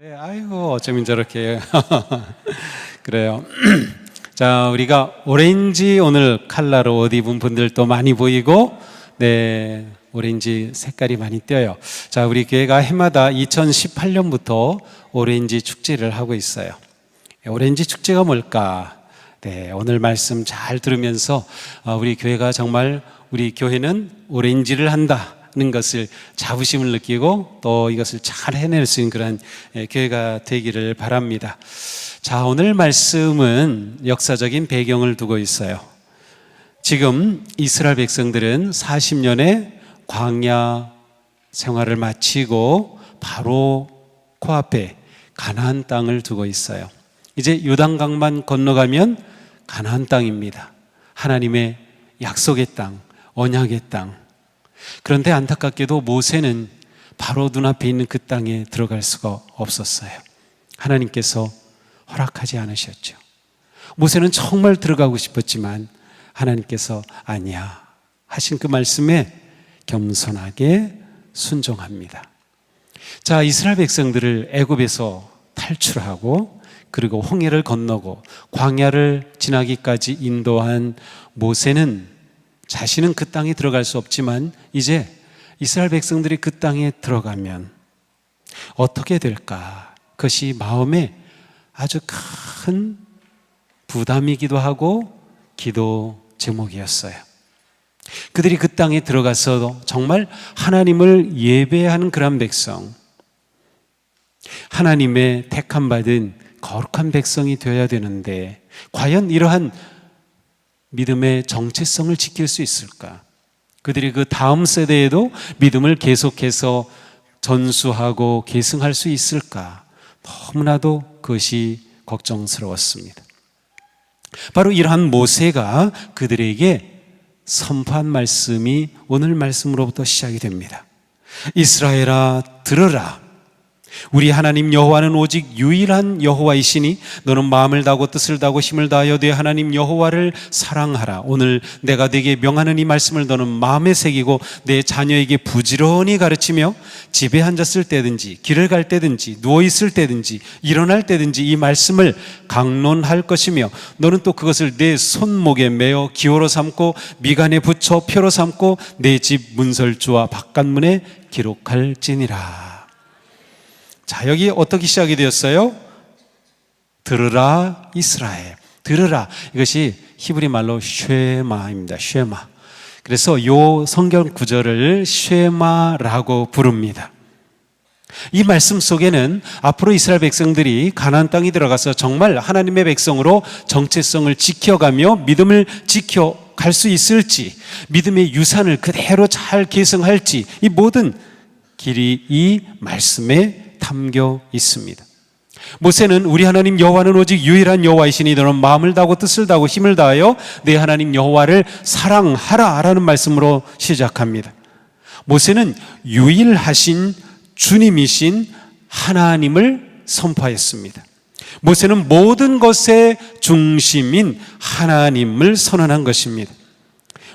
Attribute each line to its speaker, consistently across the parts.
Speaker 1: 네, 아이고, 어쩌면 저렇게. 그래요. 자, 우리가 오렌지 오늘 컬러로 옷 입은 분들도 많이 보이고, 네, 오렌지 색깔이 많이 띄어요. 자, 우리 교회가 해마다 2018년부터 오렌지 축제를 하고 있어요. 오렌지 축제가 뭘까? 네, 오늘 말씀 잘 들으면서 우리 교회가 정말 우리 교회는 오렌지를 한다 는 것을 자부심을 느끼고 또 이것을 잘 해낼 수 있는 그런 교회가 되기를 바랍니다. 자, 오늘 말씀은 역사적인 배경을 두고 있어요. 지금 이스라엘 백성들은 40년의 광야 생활을 마치고 바로 코앞에 가나안 땅을 두고 있어요. 이제 요단강만 건너가면 가나안 땅입니다. 하나님의 약속의 땅, 언약의 땅. 그런데 안타깝게도 모세는 바로 눈앞에 있는 그 땅에 들어갈 수가 없었어요. 하나님께서 허락하지 않으셨죠. 모세는 정말 들어가고 싶었지만 하나님께서 아니야 하신 그 말씀에 겸손하게 순종합니다. 자, 이스라엘 백성들을 애굽에서 탈출하고 그리고 홍해를 건너고 광야를 지나기까지 인도한 모세는 자신은 그 땅에 들어갈 수 없지만 이제 이스라엘 백성들이 그 땅에 들어가면 어떻게 될까? 그것이 마음에 아주 큰 부담이기도 하고 기도 제목이었어요. 그들이 그 땅에 들어가서 정말 하나님을 예배하는 그런 백성, 하나님의 택함 받은 거룩한 백성이 되어야 되는데 과연 이러한 믿음의 정체성을 지킬 수 있을까? 그들이 그 다음 세대에도 믿음을 계속해서 전수하고 계승할 수 있을까? 너무나도 그것이 걱정스러웠습니다. 바로 이러한 모세가 그들에게 선포한 말씀이 오늘 말씀으로부터 시작이 됩니다. 이스라엘아 들으라. 우리 하나님 여호와는 오직 유일한 여호와이시니 너는 마음을 다하고 뜻을 다하고 힘을 다하여 네 하나님 여호와를 사랑하라. 오늘 내가 네게 명하는 이 말씀을 너는 마음에 새기고 내 자녀에게 부지런히 가르치며 집에 앉았을 때든지 길을 갈 때든지 누워있을 때든지 일어날 때든지 이 말씀을 강론할 것이며 너는 또 그것을 내 손목에 매어 기호로 삼고 미간에 붙여 표로 삼고 내 집 문설주와 바깥문에 기록할지니라. 자, 여기 어떻게 시작이 되었어요? 들으라 이스라엘. 들으라. 이것이 히브리 말로 쉐마입니다. 쉐마. 그래서 이 성경 구절을 쉐마라고 부릅니다. 이 말씀 속에는 앞으로 이스라엘 백성들이 가나안 땅에 들어가서 정말 하나님의 백성으로 정체성을 지켜가며 믿음을 지켜갈 수 있을지, 믿음의 유산을 그대로 잘 계승할지, 이 모든 길이 이 말씀에 담겨 있습니다. 모세는 우리 하나님 여호와는 오직 유일한 여호와이시니 너는 마음을 다하고 뜻을 다하고 힘을 다하여 내 하나님 여호와를 사랑하라 라는 말씀으로 시작합니다. 모세는 유일하신 주님이신 하나님을 선포했습니다. 모세는 모든 것의 중심인 하나님을 선언한 것입니다.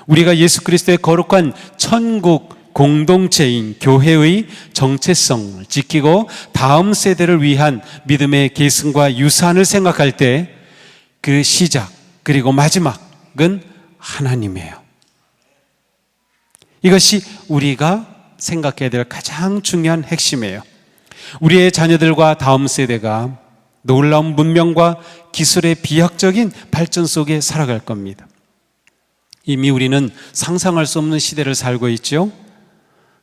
Speaker 1: 우리가 예수 그리스도의 거룩한 천국 공동체인 교회의 정체성을 지키고 다음 세대를 위한 믿음의 계승과 유산을 생각할 때 그 시작 그리고 마지막은 하나님이에요. 이것이 우리가 생각해야 될 가장 중요한 핵심이에요. 우리의 자녀들과 다음 세대가 놀라운 문명과 기술의 비약적인 발전 속에 살아갈 겁니다. 이미 우리는 상상할 수 없는 시대를 살고 있죠.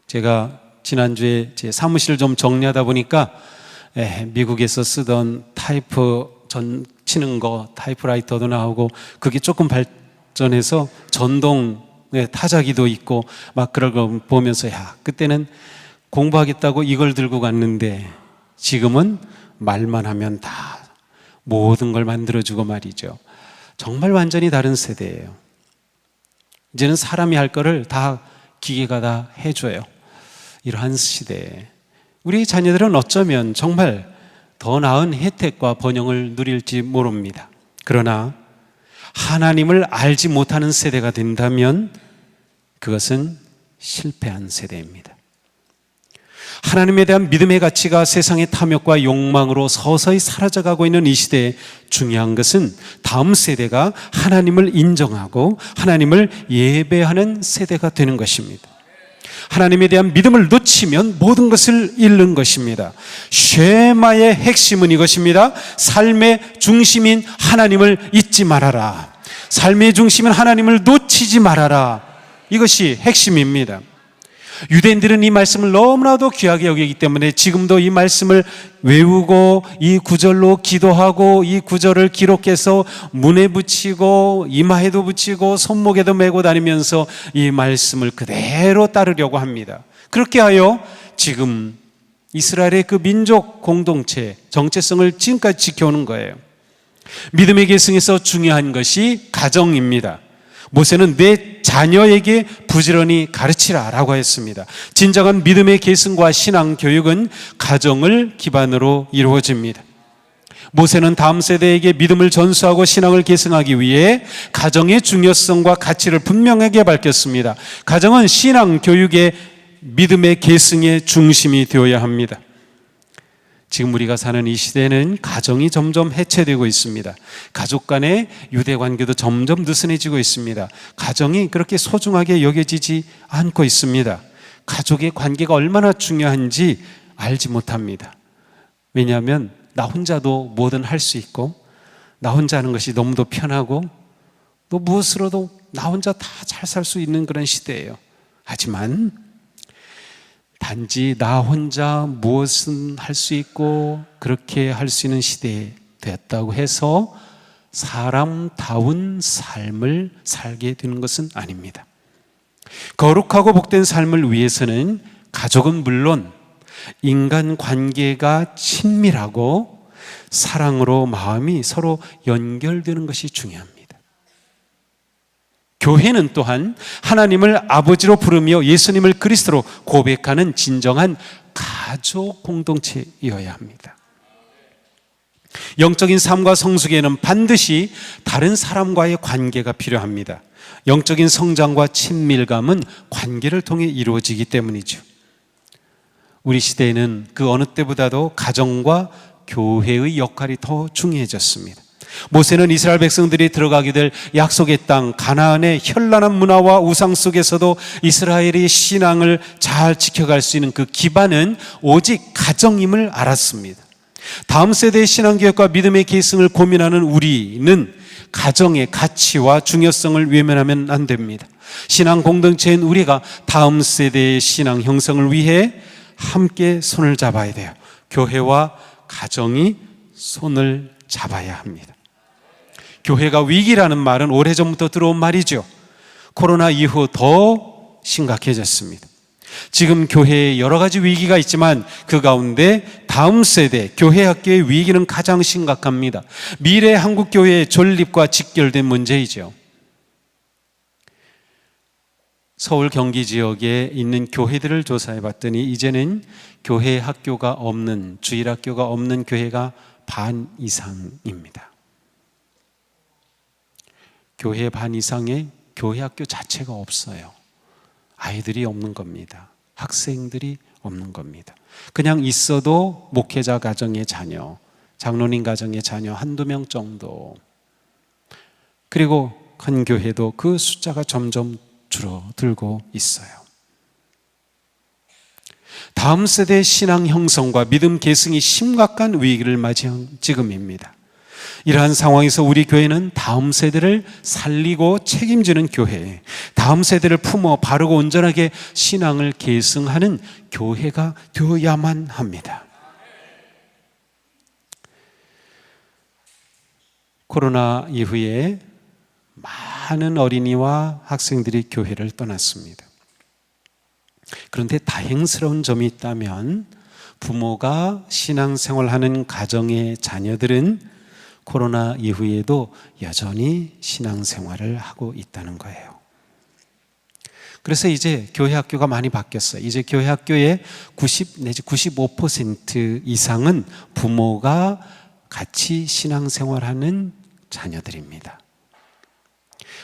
Speaker 1: 제가 지난주에 제 사무실을 좀 정리하다 보니까 미국에서 쓰던 타이프 전 치는 거 타이프라이터도 나오고 그게 조금 발전해서 전동 타자기도 있고 막 그런 거 보면서 야, 그때는 공부하겠다고 이걸 들고 갔는데 지금은 말만 하면 다 모든 걸 만들어주고 말이죠. 정말 완전히 다른 세대예요. 이제는 사람이 할 거를 다 기계가 다 해줘요. 이러한 시대에 우리 자녀들은 어쩌면 정말 더 나은 혜택과 번영을 누릴지 모릅니다. 그러나 하나님을 알지 못하는 세대가 된다면 그것은 실패한 세대입니다. 하나님에 대한 믿음의 가치가 세상의 탐욕과 욕망으로 서서히 사라져가고 있는 이 시대에 중요한 것은 다음 세대가 하나님을 인정하고 하나님을 예배하는 세대가 되는 것입니다. 하나님에 대한 믿음을 놓치면 모든 것을 잃는 것입니다. 쉐마의 핵심은 이것입니다. 삶의 중심인 하나님을 잊지 말아라. 삶의 중심인 하나님을 놓치지 말아라. 이것이 핵심입니다. 유대인들은 이 말씀을 너무나도 귀하게 여기기 때문에 지금도 이 말씀을 외우고 이 구절로 기도하고 이 구절을 기록해서 문에 붙이고 이마에도 붙이고 손목에도 메고 다니면서 이 말씀을 그대로 따르려고 합니다. 그렇게 하여 지금 이스라엘의 그 민족 공동체 정체성을 지금까지 지켜오는 거예요. 믿음의 계승에서 중요한 것이 가정입니다. 모세는 내 자녀에게 부지런히 가르치라 라고 했습니다. 진정한 믿음의 계승과 신앙 교육은 가정을 기반으로 이루어집니다. 모세는 다음 세대에게 믿음을 전수하고 신앙을 계승하기 위해 가정의 중요성과 가치를 분명하게 밝혔습니다. 가정은 신앙 교육의 믿음의 계승의 중심이 되어야 합니다. 지금 우리가 사는 이 시대는 가정이 점점 해체되고 있습니다. 가족 간의 유대 관계도 점점 느슨해지고 있습니다. 가정이 그렇게 소중하게 여겨지지 않고 있습니다. 가족의 관계가 얼마나 중요한지 알지 못합니다. 왜냐하면 나 혼자도 뭐든 할 수 있고 나 혼자 하는 것이 너무도 편하고 또 무엇으로도 나 혼자 다 잘 살 수 있는 그런 시대예요. 하지만 단지 나 혼자 무엇은 할 수 있고 그렇게 할 수 있는 시대에 되었다고 해서 사람다운 삶을 살게 되는 것은 아닙니다. 거룩하고 복된 삶을 위해서는 가족은 물론 인간 관계가 친밀하고 사랑으로 마음이 서로 연결되는 것이 중요합니다. 교회는 또한 하나님을 아버지로 부르며 예수님을 그리스도로 고백하는 진정한 가족 공동체이어야 합니다. 영적인 삶과 성숙에는 반드시 다른 사람과의 관계가 필요합니다. 영적인 성장과 친밀감은 관계를 통해 이루어지기 때문이죠. 우리 시대에는 그 어느 때보다도 가정과 교회의 역할이 더 중요해졌습니다. 모세는 이스라엘 백성들이 들어가게 될 약속의 땅 가나안의 현란한 문화와 우상 속에서도 이스라엘의 신앙을 잘 지켜갈 수 있는 그 기반은 오직 가정임을 알았습니다. 다음 세대의 신앙교육과 믿음의 계승을 고민하는 우리는 가정의 가치와 중요성을 외면하면 안 됩니다. 신앙 공동체인 우리가 다음 세대의 신앙 형성을 위해 함께 손을 잡아야 돼요. 교회와 가정이 손을 잡아야 합니다. 교회가 위기라는 말은 오래전부터 들어온 말이죠. 코로나 이후 더 심각해졌습니다. 지금 교회에 여러 가지 위기가 있지만 그 가운데 다음 세대 교회 학교의 위기는 가장 심각합니다. 미래 한국교회의 존립과 직결된 문제이죠. 서울 경기 지역에 있는 교회들을 조사해 봤더니 이제는 교회 학교가 없는, 주일 학교가 없는 교회가 반 이상입니다. 교회 반 이상의 교회 학교 자체가 없어요. 아이들이 없는 겁니다. 학생들이 없는 겁니다. 그냥 있어도 목회자 가정의 자녀, 장로님 가정의 자녀 한두 명 정도. 그리고 큰 교회도 그 숫자가 점점 줄어들고 있어요. 다음 세대의 신앙 형성과 믿음 계승이 심각한 위기를 맞이한 지금입니다. 이러한 상황에서 우리 교회는 다음 세대를 살리고 책임지는 교회, 다음 세대를 품어 바르고 온전하게 신앙을 계승하는 교회가 되어야만 합니다. 코로나 이후에 많은 어린이와 학생들이 교회를 떠났습니다. 그런데 다행스러운 점이 있다면 부모가 신앙생활하는 가정의 자녀들은 코로나 이후에도 여전히 신앙생활을 하고 있다는 거예요. 그래서 이제 교회 학교가 많이 바뀌었어요. 이제 교회 학교의 90 내지 95% 이상은 부모가 같이 신앙생활하는 자녀들입니다.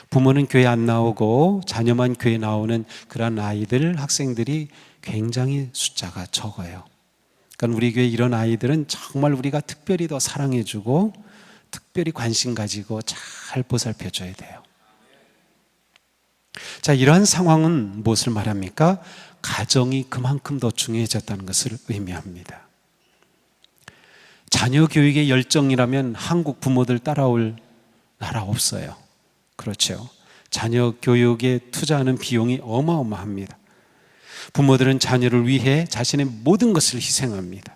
Speaker 1: 부모는 교회 안 나오고 자녀만 교회 나오는 그런 아이들, 학생들이 굉장히 숫자가 적어요. 그러니까 우리 교회 이런 아이들은 정말 우리가 특별히 더 사랑해주고 특별히 관심 가지고 잘 보살펴줘야 돼요. 자, 이러한 상황은 무엇을 말합니까? 가정이 그만큼 더 중요해졌다는 것을 의미합니다. 자녀 교육의 열정이라면 한국 부모들 따라올 나라 없어요. 그렇죠. 자녀 교육에 투자하는 비용이 어마어마합니다. 부모들은 자녀를 위해 자신의 모든 것을 희생합니다.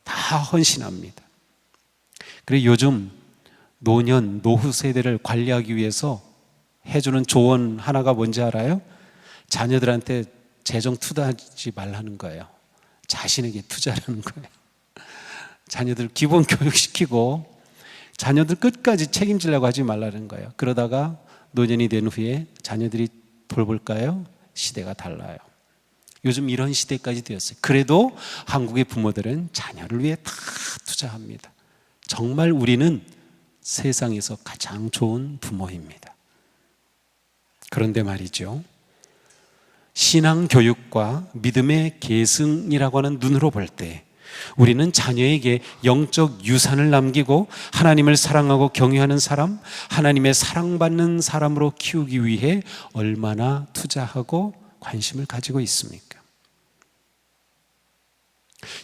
Speaker 1: 다 헌신합니다. 그리고 요즘 노년, 노후 세대를 관리하기 위해서 해주는 조언 하나가 뭔지 알아요? 자녀들한테 재정 투자하지 말라는 거예요. 자신에게 투자하는 거예요. 자녀들 기본 교육시키고 자녀들 끝까지 책임지려고 하지 말라는 거예요. 그러다가 노년이 된 후에 자녀들이 돌볼까요? 시대가 달라요. 요즘 이런 시대까지 되었어요. 그래도 한국의 부모들은 자녀를 위해 다 투자합니다. 정말 우리는 세상에서 가장 좋은 부모입니다. 그런데 말이죠, 신앙 교육과 믿음의 계승이라고 하는 눈으로 볼 때 우리는 자녀에게 영적 유산을 남기고 하나님을 사랑하고 경외하는 사람, 하나님의 사랑받는 사람으로 키우기 위해 얼마나 투자하고 관심을 가지고 있습니까?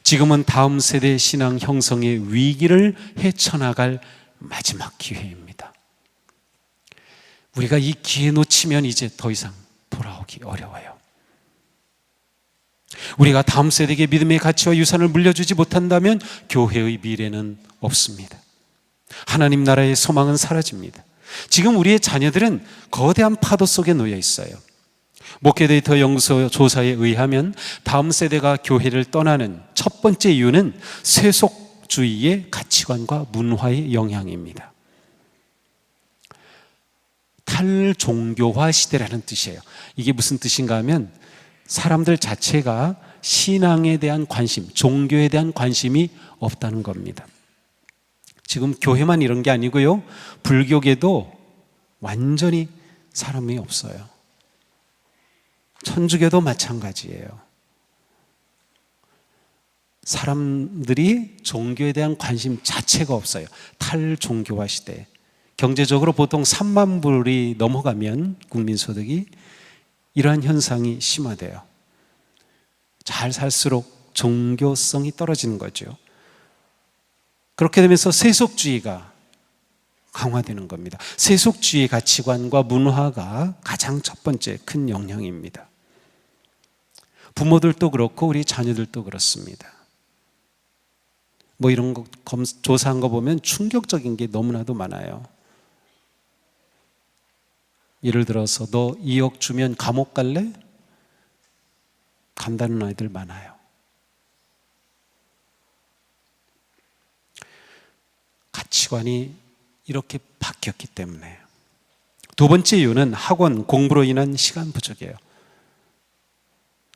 Speaker 1: 지금은 다음 세대 신앙 형성의 위기를 헤쳐나갈 마지막 기회입니다. 우리가 이 기회 놓치면 이제 더 이상 돌아오기 어려워요. 우리가 다음 세대에게 믿음의 가치와 유산을 물려주지 못한다면 교회의 미래는 없습니다. 하나님 나라의 소망은 사라집니다. 지금 우리의 자녀들은 거대한 파도 속에 놓여 있어요. 목회데이터 연구소 조사에 의하면 다음 세대가 교회를 떠나는 첫 번째 이유는 세속주의의 가치관과 문화의 영향입니다. 탈종교화 시대라는 뜻이에요. 이게 무슨 뜻인가 하면 사람들 자체가 신앙에 대한 관심, 종교에 대한 관심이 없다는 겁니다. 지금 교회만 이런 게 아니고요, 불교계도 완전히 사람이 없어요. 천주교도 마찬가지예요. 사람들이 종교에 대한 관심 자체가 없어요. 탈종교화 시대. 경제적으로 보통 3만 불이 넘어가면 국민소득이 이러한 현상이 심화돼요. 잘 살수록 종교성이 떨어지는 거죠. 그렇게 되면서 세속주의가 강화되는 겁니다. 세속주의 가치관과 문화가 가장 첫 번째 큰 영향입니다. 부모들도 그렇고 우리 자녀들도 그렇습니다. 뭐 이런 거 조사한 거 보면 충격적인 게 너무나도 많아요. 예를 들어서 너 2억 주면 감옥 갈래? 간다는 아이들 많아요. 가치관이 이렇게 바뀌었기 때문에. 두 번째 이유는 학원 공부로 인한 시간 부족이에요.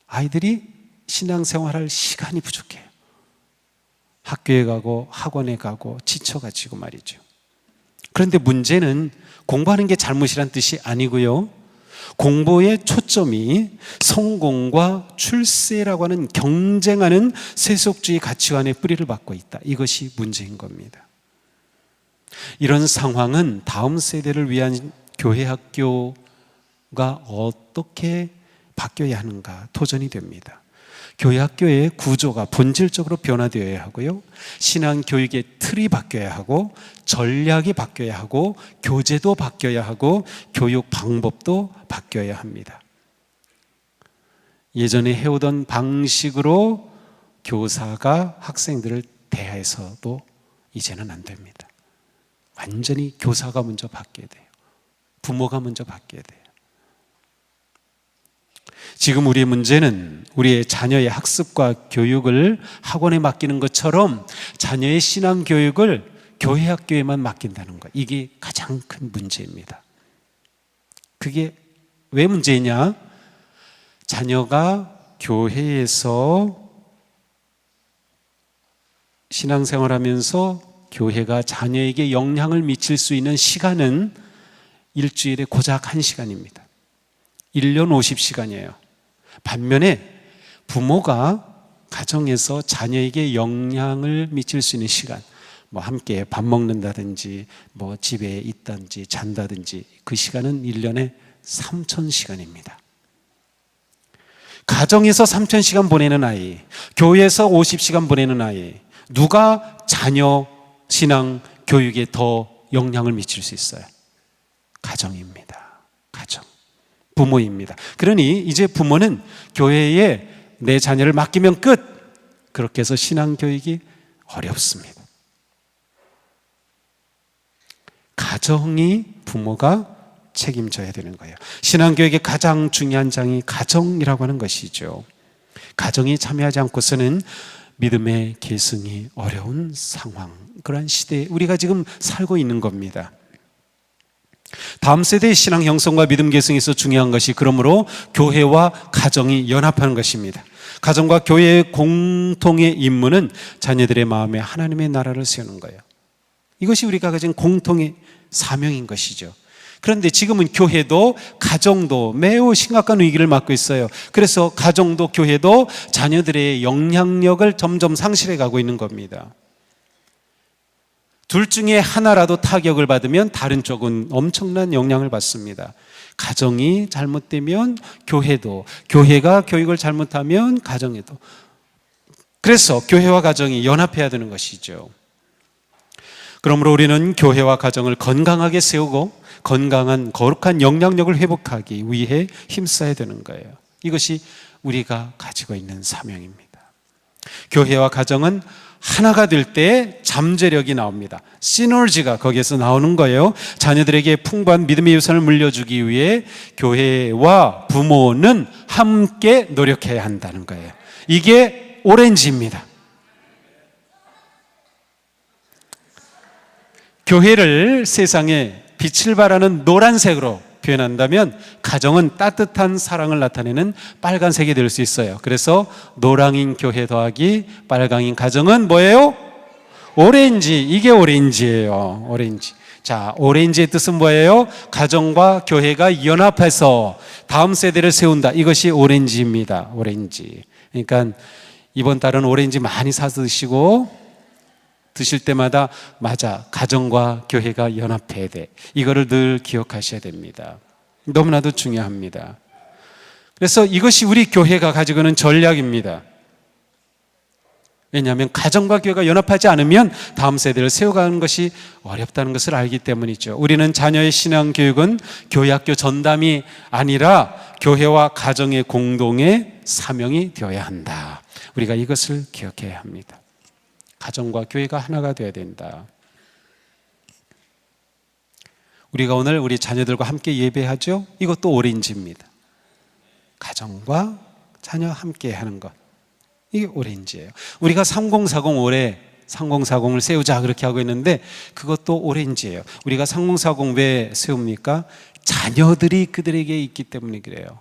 Speaker 1: 아이들이 신앙생활할 시간이 부족해요. 학교에 가고 학원에 가고 지쳐가지고 말이죠. 그런데 문제는 공부하는 게 잘못이란 뜻이 아니고요, 공부의 초점이 성공과 출세라고 하는 경쟁하는 세속주의 가치관의 뿌리를 받고 있다. 이것이 문제인 겁니다. 이런 상황은 다음 세대를 위한 교회 학교가 어떻게 바뀌어야 하는가 도전이 됩니다. 교회 학교의 구조가 본질적으로 변화되어야 하고요, 신앙 교육의 틀이 바뀌어야 하고, 전략이 바뀌어야 하고, 교재도 바뀌어야 하고, 교육 방법도 바뀌어야 합니다. 예전에 해오던 방식으로 교사가 학생들을 대해서도 이제는 안 됩니다. 완전히 교사가 먼저 바뀌어야 돼요. 부모가 먼저 바뀌어야 돼요. 지금 우리의 문제는 우리의 자녀의 학습과 교육을 학원에 맡기는 것처럼 자녀의 신앙 교육을 교회 학교에만 맡긴다는 것. 이게 가장 큰 문제입니다. 그게 왜 문제냐? 자녀가 교회에서 신앙생활하면서 교회가 자녀에게 영향을 미칠 수 있는 시간은 일주일에 고작 1시간입니다. 1년 50시간이에요. 반면에 부모가 가정에서 자녀에게 영향을 미칠 수 있는 시간, 뭐 함께 밥 먹는다든지 뭐 집에 있든지 잔다든지, 그 시간은 1년에 3,000시간입니다. 가정에서 3,000시간 보내는 아이, 교회에서 50시간 보내는 아이, 누가 자녀 신앙 교육에 더 영향을 미칠 수 있어요? 가정입니다. 가정, 부모입니다. 그러니 이제 부모는 교회에 내 자녀를 맡기면 끝, 그렇게 해서 신앙 교육이 어렵습니다. 가정이 부모가 책임져야 되는 거예요. 신앙교육의 가장 중요한 장이 가정이라고 하는 것이죠. 가정이 참여하지 않고서는 믿음의 계승이 어려운 상황, 그러한 시대에 우리가 지금 살고 있는 겁니다. 다음 세대의 신앙 형성과 믿음 계승에서 중요한 것이 그러므로 교회와 가정이 연합하는 것입니다. 가정과 교회의 공통의 임무는 자녀들의 마음에 하나님의 나라를 세우는 거예요. 이것이 우리가 가진 공통의 사명인 것이죠. 그런데 지금은 교회도 가정도 매우 심각한 위기를 맞고 있어요. 그래서 가정도 교회도 자녀들의 영향력을 점점 상실해 가고 있는 겁니다. 둘 중에 하나라도 타격을 받으면 다른 쪽은 엄청난 영향을 받습니다. 가정이 잘못되면 교회도, 교회가 교육을 잘못하면 가정에도. 그래서 교회와 가정이 연합해야 되는 것이죠. 그러므로 우리는 교회와 가정을 건강하게 세우고 건강한 거룩한 영향력을 회복하기 위해 힘써야 되는 거예요. 이것이 우리가 가지고 있는 사명입니다. 교회와 가정은 하나가 될 때 잠재력이 나옵니다. 시너지가 거기에서 나오는 거예요. 자녀들에게 풍부한 믿음의 유산을 물려주기 위해 교회와 부모는 함께 노력해야 한다는 거예요. 이게 오렌지입니다. 교회를 세상에 빛을 발하는 노란색으로 표현한다면 가정은 따뜻한 사랑을 나타내는 빨간색이 될 수 있어요. 그래서 노랑인 교회 더하기 빨강인 가정은 뭐예요? 오렌지. 이게 오렌지예요. 오렌지. 자, 오렌지의 뜻은 뭐예요? 가정과 교회가 연합해서 다음 세대를 세운다. 이것이 오렌지입니다. 오렌지. 그러니까 이번 달은 오렌지 많이 사 드시고, 드실 때마다 맞아, 가정과 교회가 연합해야 돼. 이거를 늘 기억하셔야 됩니다. 너무나도 중요합니다. 그래서 이것이 우리 교회가 가지고 있는 전략입니다. 왜냐하면 가정과 교회가 연합하지 않으면 다음 세대를 세워가는 것이 어렵다는 것을 알기 때문이죠. 우리는 자녀의 신앙 교육은 교회 학교 전담이 아니라 교회와 가정의 공동의 사명이 되어야 한다. 우리가 이것을 기억해야 합니다. 가정과 교회가 하나가 되어야 된다. 우리가 오늘 우리 자녀들과 함께 예배하죠? 이것도 오렌지입니다. 가정과 자녀 함께 하는 것, 이게 오렌지예요. 우리가 3040 올해 3040을 세우자 그렇게 하고 있는데 그것도 오렌지예요. 우리가 3040 왜 세웁니까? 자녀들이 그들에게 있기 때문에 그래요.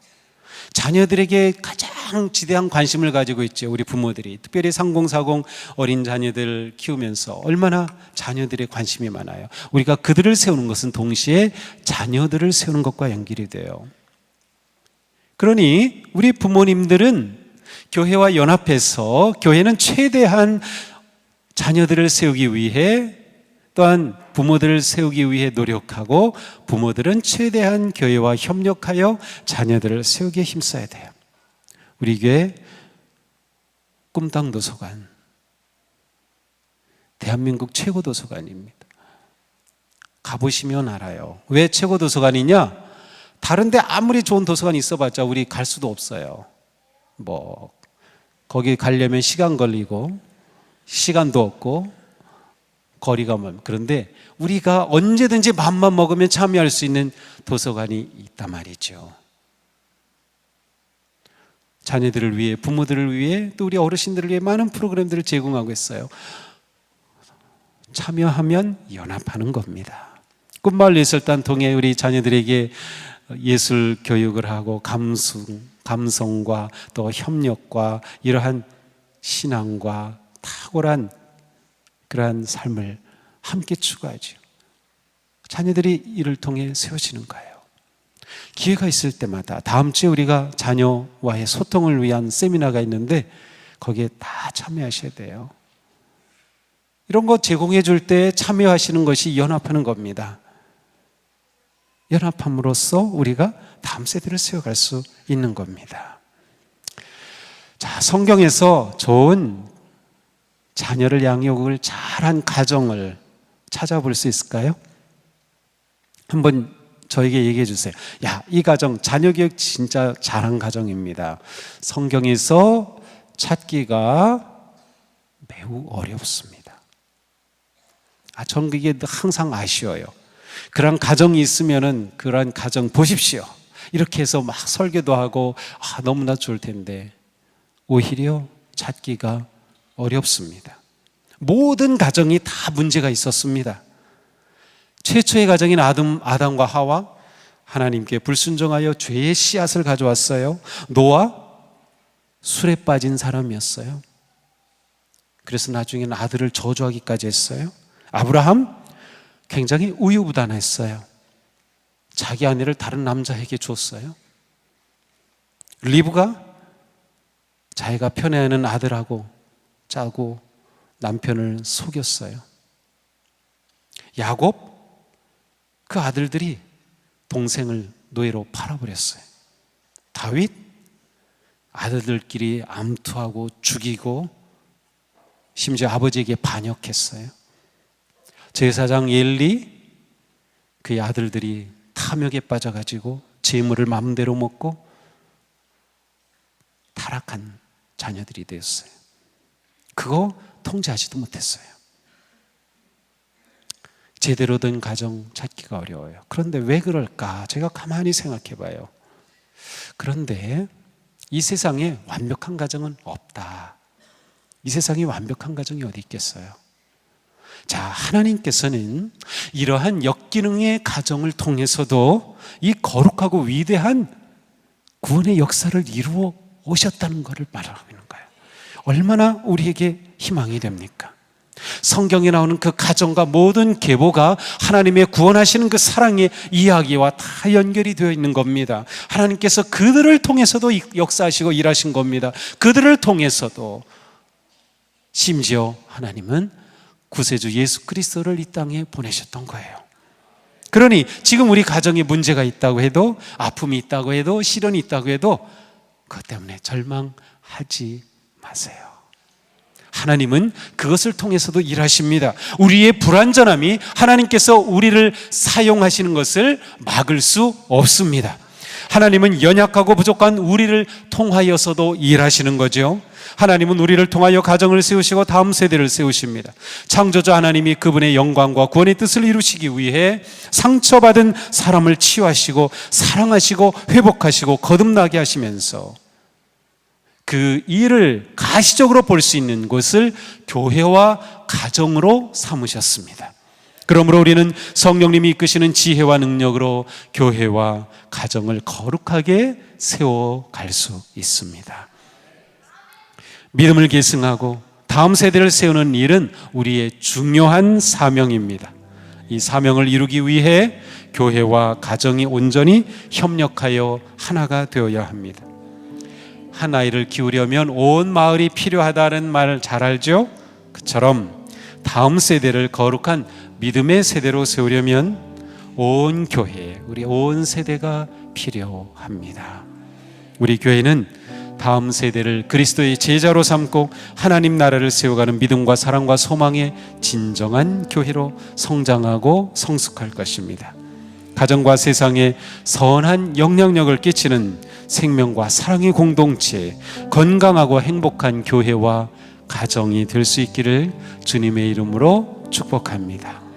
Speaker 1: 자녀들에게 가장 지대한 관심을 가지고 있죠. 우리 부모들이 특별히 3040 어린 자녀들 키우면서 얼마나 자녀들의 관심이 많아요. 우리가 그들을 세우는 것은 동시에 자녀들을 세우는 것과 연결이 돼요. 그러니 우리 부모님들은 교회와 연합해서 교회는 최대한 자녀들을 세우기 위해 또한 부모들을 세우기 위해 노력하고 부모들은 최대한 교회와 협력하여 자녀들을 세우기에 힘써야 돼요. 우리 교회 꿈땅 도서관, 대한민국 최고 도서관입니다. 가보시면 알아요. 왜 최고 도서관이냐? 다른데 아무리 좋은 도서관이 있어봤자 우리 갈 수도 없어요. 뭐 거기 가려면 시간 걸리고 시간도 없고 거리가 멀. 그런데 우리가 언제든지 마음만 먹으면 참여할 수 있는 도서관이 있단 말이죠. 자녀들을 위해, 부모들을 위해, 또 우리 어르신들을 위해 많은 프로그램들을 제공하고 있어요. 참여하면 연합하는 겁니다. 꿈마을 예술단 통해 우리 자녀들에게 예술 교육을 하고 감성과 또 협력과 이러한 신앙과 탁월한 그러한 삶을 함께 추구하죠. 자녀들이 이를 통해 세워지는 거예요. 기회가 있을 때마다 다음 주에 우리가 자녀와의 소통을 위한 세미나가 있는데 거기에 다 참여하셔야 돼요. 이런 거 제공해 줄 때 참여하시는 것이 연합하는 겁니다. 연합함으로써 우리가 다음 세대를 세워갈 수 있는 겁니다. 자, 성경에서 좋은 자녀를 양육을 잘한 가정을 찾아볼 수 있을까요? 한번 저에게 얘기해 주세요. 야, 이 가정 자녀 교육 진짜 잘한 가정입니다. 성경에서 찾기가 매우 어렵습니다. 전 그게 항상 아쉬워요. 그런 가정이 있으면은 그런 가정 보십시오. 이렇게 해서 막 설교도 하고 너무나 좋을 텐데 오히려 찾기가 어렵습니다. 모든 가정이 다 문제가 있었습니다. 최초의 가정인 아담과 하와, 하나님께 불순종하여 죄의 씨앗을 가져왔어요. 노아, 술에 빠진 사람이었어요. 그래서 나중에는 아들을 저주하기까지 했어요. 아브라함, 굉장히 우유부단했어요. 자기 아내를 다른 남자에게 줬어요. 리브가 자기가 편애하는 아들하고 짜고 남편을 속였어요. 야곱, 그 아들들이 동생을 노예로 팔아버렸어요. 다윗, 아들들끼리 암투하고 죽이고 심지어 아버지에게 반역했어요. 제사장 엘리, 그의 아들들이 탐욕에 빠져가지고 재물을 마음대로 먹고 타락한 자녀들이 되었어요. 그거 통제하지도 못했어요. 제대로 된 가정 찾기가 어려워요. 그런데 왜 그럴까? 제가 가만히 생각해 봐요. 그런데 이 세상에 완벽한 가정은 없다. 이 세상에 완벽한 가정이 어디 있겠어요? 자, 하나님께서는 이러한 역기능의 가정을 통해서도 이 거룩하고 위대한 구원의 역사를 이루어 오셨다는 것을 말하고 있는 거예요. 얼마나 우리에게 희망이 됩니까? 성경에 나오는 그 가정과 모든 계보가 하나님의 구원하시는 그 사랑의 이야기와 다 연결이 되어 있는 겁니다. 하나님께서 그들을 통해서도 역사하시고 일하신 겁니다. 그들을 통해서도 심지어 하나님은 구세주 예수 그리스도를 이 땅에 보내셨던 거예요. 그러니 지금 우리 가정에 문제가 있다고 해도, 아픔이 있다고 해도, 시련이 있다고 해도 그것 때문에 절망하지 마세요. 하나님은 그것을 통해서도 일하십니다. 우리의 불완전함이 하나님께서 우리를 사용하시는 것을 막을 수 없습니다. 하나님은 연약하고 부족한 우리를 통하여서도 일하시는 거죠. 하나님은 우리를 통하여 가정을 세우시고 다음 세대를 세우십니다. 창조자 하나님이 그분의 영광과 구원의 뜻을 이루시기 위해 상처받은 사람을 치유하시고 사랑하시고 회복하시고 거듭나게 하시면서 그 일을 가시적으로 볼 수 있는 곳을 교회와 가정으로 삼으셨습니다. 그러므로 우리는 성령님이 이끄시는 지혜와 능력으로 교회와 가정을 거룩하게 세워갈 수 있습니다. 믿음을 계승하고 다음 세대를 세우는 일은 우리의 중요한 사명입니다. 이 사명을 이루기 위해 교회와 가정이 온전히 협력하여 하나가 되어야 합니다. 한 아이를 키우려면 온 마을이 필요하다는 말 잘 알죠? 그처럼 다음 세대를 거룩한 믿음의 세대로 세우려면 온 교회, 우리 온 세대가 필요합니다. 우리 교회는 다음 세대를 그리스도의 제자로 삼고 하나님 나라를 세워가는 믿음과 사랑과 소망의 진정한 교회로 성장하고 성숙할 것입니다. 가정과 세상에 선한 영향력을 끼치는 생명과 사랑의 공동체, 건강하고 행복한 교회와 가정이 될 수 있기를 주님의 이름으로 축복합니다.